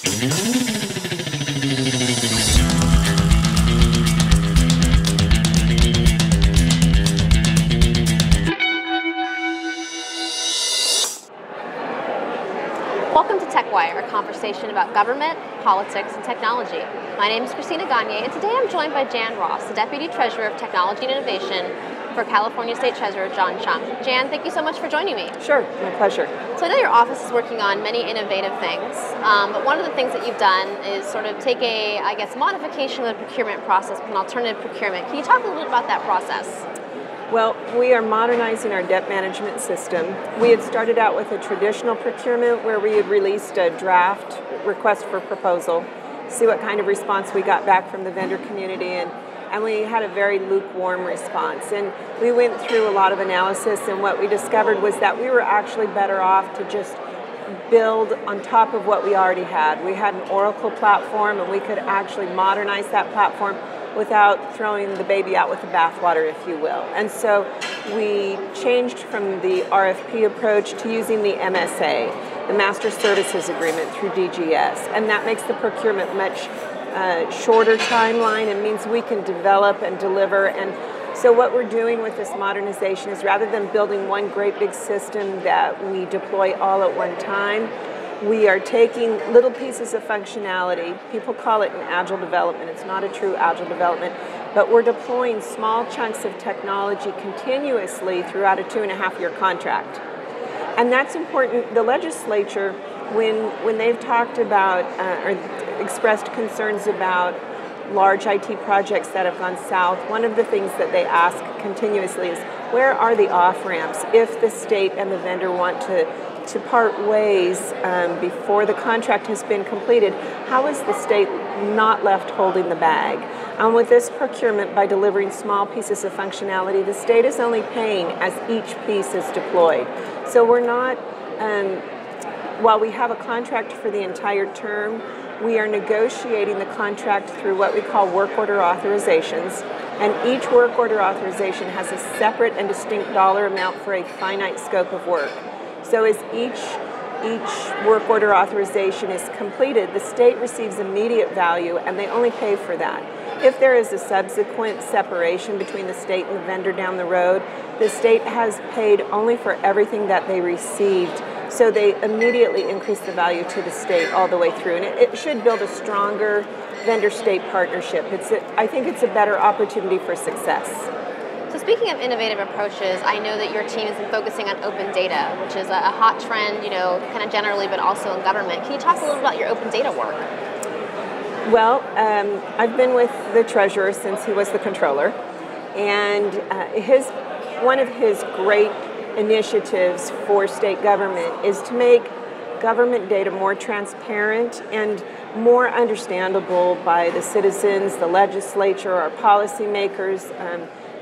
Welcome to TechWire, a conversation about government, politics, and technology. My name is Christina Gagnier, and today I'm joined by Jan Ross, the Deputy Treasurer of Technology and Innovation for California State Treasurer John Chung. Jan, thank you so much for joining me. Sure, my pleasure. So I know your office is working on many innovative things, but one of the things that you've done is sort of take a, modification of the procurement process with an alternative procurement. Can you talk a little bit about that process? Well, we are modernizing our debt management system. We had started out with a traditional procurement where we had released a draft request for proposal, see what kind of response we got back from the vendor community, and we had a very lukewarm response. And we went through a lot of analysis, and what we discovered was that we were actually better off to just build on top of what we already had. We had an Oracle platform, and we could actually modernize that platform without throwing the baby out with the bathwater, if you will. And so we changed from the RFP approach to using the MSA, the Master Services Agreement through DGS. And that makes the procurement much shorter timeline and means we can develop and deliver. And so what we're doing with this modernization is rather than building one great big system that we deploy all at one time, we are taking little pieces of functionality. People call it an agile development. It's not a true agile development, but we're deploying small chunks of technology continuously throughout a 2.5-year contract. And that's important. The legislature, when they've talked about or expressed concerns about large IT projects that have gone south, one of the things that they ask continuously is, where are the off-ramps if the state and the vendor want to part ways before the contract has been completed? How is the state not left holding the bag? With this procurement, by delivering small pieces of functionality, the state is only paying as each piece is deployed. So we're not, while we have a contract for the entire term, we are negotiating the contract through what we call work order authorizations, and each work order authorization has a separate and distinct dollar amount for a finite scope of work. So as each work order authorization is completed, the state receives immediate value and they only pay for that. If there is a subsequent separation between the state and the vendor down the road, the state has paid only for everything that they received. So they immediately increase the value to the state all the way through. And it should build a stronger vendor-state partnership. I think it's a better opportunity for success. So speaking of innovative approaches, I know that your team has been focusing on open data, which is a hot trend, kind of generally, but also in government. Can you talk a little about your open data work? Well, I've been with the treasurer since he was the controller, and one of his great initiatives for state government is to make government data more transparent and more understandable by the citizens, the legislature, our policymakers,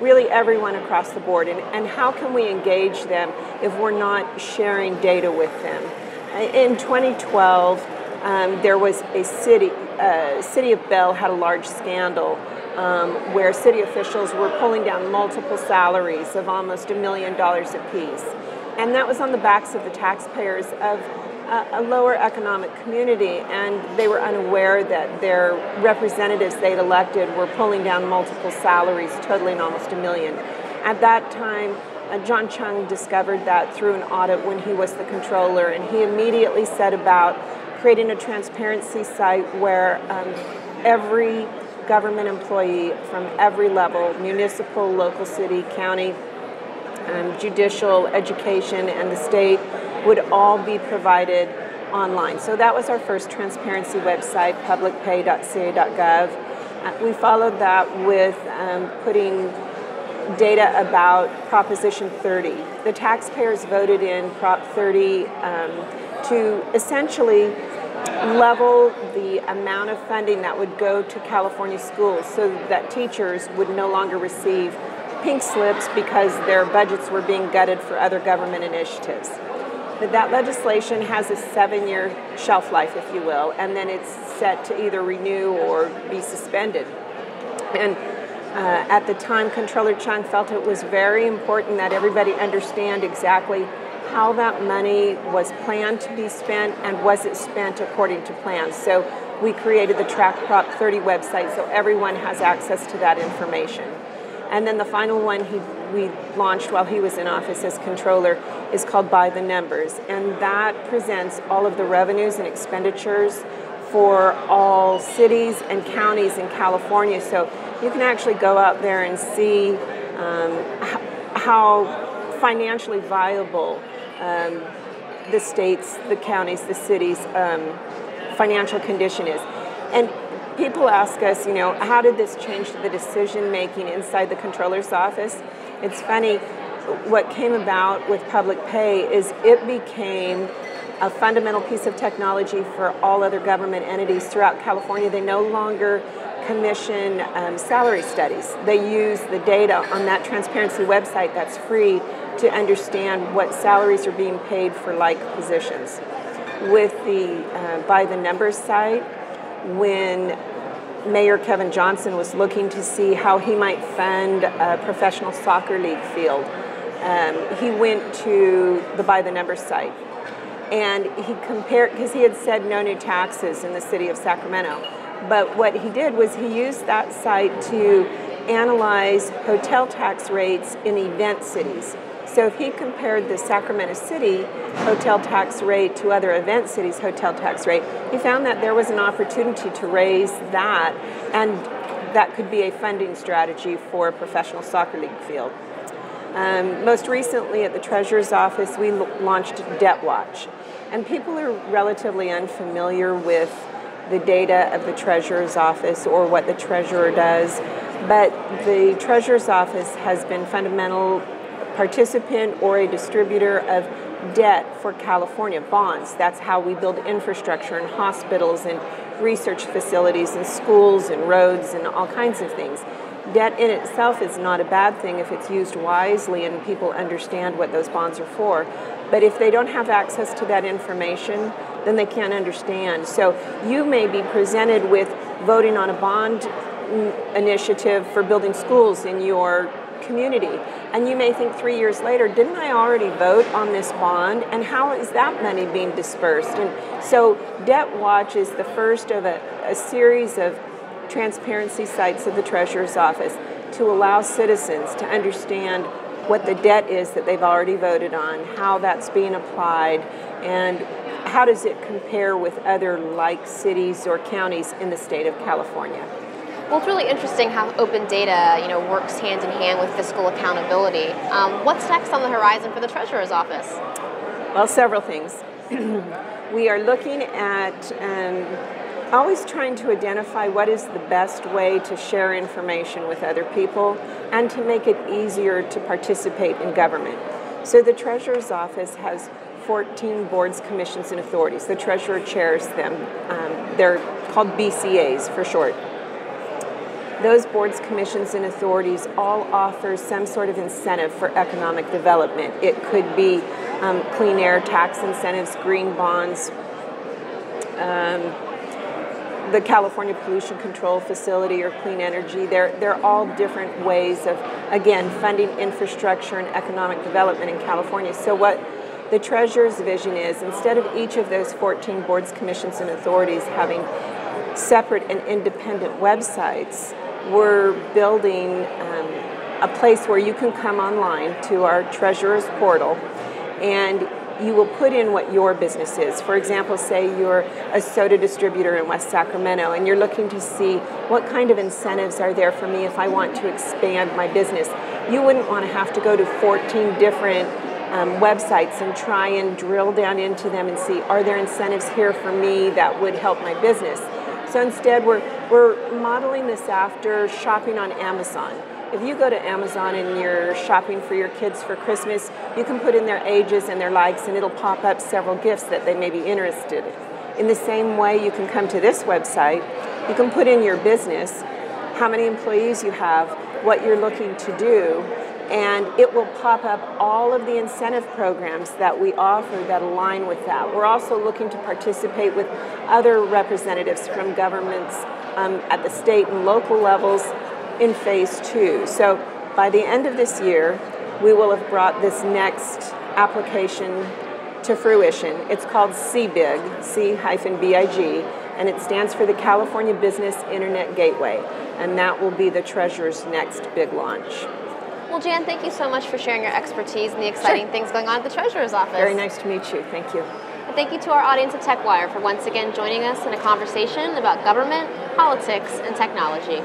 really everyone across the board. And how can we engage them if we're not sharing data with them? In 2012, there was a City of Bell had a large scandal where city officials were pulling down multiple salaries of almost $1 million apiece. And that was on the backs of the taxpayers of a lower economic community, and they were unaware that their representatives they'd elected were pulling down multiple salaries totaling almost $1 million. At that time, John Chung discovered that through an audit when he was the controller, and he immediately set about creating a transparency site where every government employee from every level, municipal, local, city, county, judicial, education, and the state, would all be provided online. So that was our first transparency website, publicpay.ca.gov. We followed that with putting data about Proposition 30. The taxpayers voted in Prop 30 to essentially level the amount of funding that would go to California schools so that teachers would no longer receive pink slips because their budgets were being gutted for other government initiatives. But that legislation has a 7-year shelf life, if you will, and then it's set to either renew or be suspended. And at the time, Controller Chung felt it was very important that everybody understand exactly how that money was planned to be spent and was it spent according to plan. So we created the Track Prop 30 website so everyone has access to that information. And then the final one we launched while he was in office as controller is called By the Numbers. And that presents all of the revenues and expenditures for all cities and counties in California. So you can actually go out there and see how financially viable the states, the counties, the cities' financial condition is. And people ask us, how did this change the decision making inside the controller's office? It's funny, what came about with public pay is it became a fundamental piece of technology for all other government entities throughout California. They no longer commission salary studies. They use the data on that transparency website that's free to understand what salaries are being paid for like positions. With the By the Numbers site, when Mayor Kevin Johnson was looking to see how he might fund a professional soccer league field, he went to the By the Numbers site. And he compared, because he had said no new taxes in the city of Sacramento. But what he did was he used that site to analyze hotel tax rates in event cities. So if he compared the Sacramento City hotel tax rate to other event cities' hotel tax rate, he found that there was an opportunity to raise that, and that could be a funding strategy for a professional soccer league field. Most recently at the Treasurer's Office, we launched Debt Watch. And people are relatively unfamiliar with the data of the Treasurer's Office or what the Treasurer does, but the Treasurer's Office has been fundamental participant or a distributor of debt for California bonds. That's how we build infrastructure in hospitals and research facilities and schools and roads and all kinds of things. Debt in itself is not a bad thing if it's used wisely and people understand what those bonds are for. But if they don't have access to that information, then they can't understand. So you may be presented with voting on a bond initiative for building schools in your community. And you may think 3 years later, didn't I already vote on this bond? And how is that money being dispersed? And so Debt Watch is the first of a series of transparency sites of the Treasurer's Office to allow citizens to understand what the debt is that they've already voted on, how that's being applied, and how does it compare with other like cities or counties in the state of California. Well, it's really interesting how open data, works hand in hand with fiscal accountability. What's next on the horizon for the Treasurer's Office? Well, several things. We are looking at always trying to identify what is the best way to share information with other people and to make it easier to participate in government. So the Treasurer's Office has 14 boards, commissions, and authorities. The Treasurer chairs them. They're called BCAs for short. Those boards, commissions, and authorities all offer some sort of incentive for economic development. It could be clean air tax incentives, green bonds, the California Pollution Control Facility or clean energy. They're all different ways of, again, funding infrastructure and economic development in California. So what the Treasurer's vision is, instead of each of those 14 boards, commissions, and authorities having separate and independent websites, we're building a place where you can come online to our Treasurer's portal and you will put in what your business is. For example, say you're a soda distributor in West Sacramento and you're looking to see what kind of incentives are there for me if I want to expand my business. You wouldn't want to have to go to 14 different websites and try and drill down into them and see, are there incentives here for me that would help my business? So instead, we're modeling this after shopping on Amazon. If you go to Amazon and you're shopping for your kids for Christmas, you can put in their ages and their likes and it'll pop up several gifts that they may be interested in. In the same way, you can come to this website, you can put in your business, how many employees you have, what you're looking to do, and it will pop up all of the incentive programs that we offer that align with that. We're also looking to participate with other representatives from governments at the state and local levels in phase 2. So by the end of this year, we will have brought this next application to fruition. It's called CBIG, C-BIG, and it stands for the California Business Internet Gateway, and that will be the Treasurer's next big launch. Well, Jan, thank you so much for sharing your expertise and the exciting things going on at the Treasurer's office. Very nice to meet you. Thank you. And thank you to our audience at TechWire for once again joining us in a conversation about government, politics, and technology.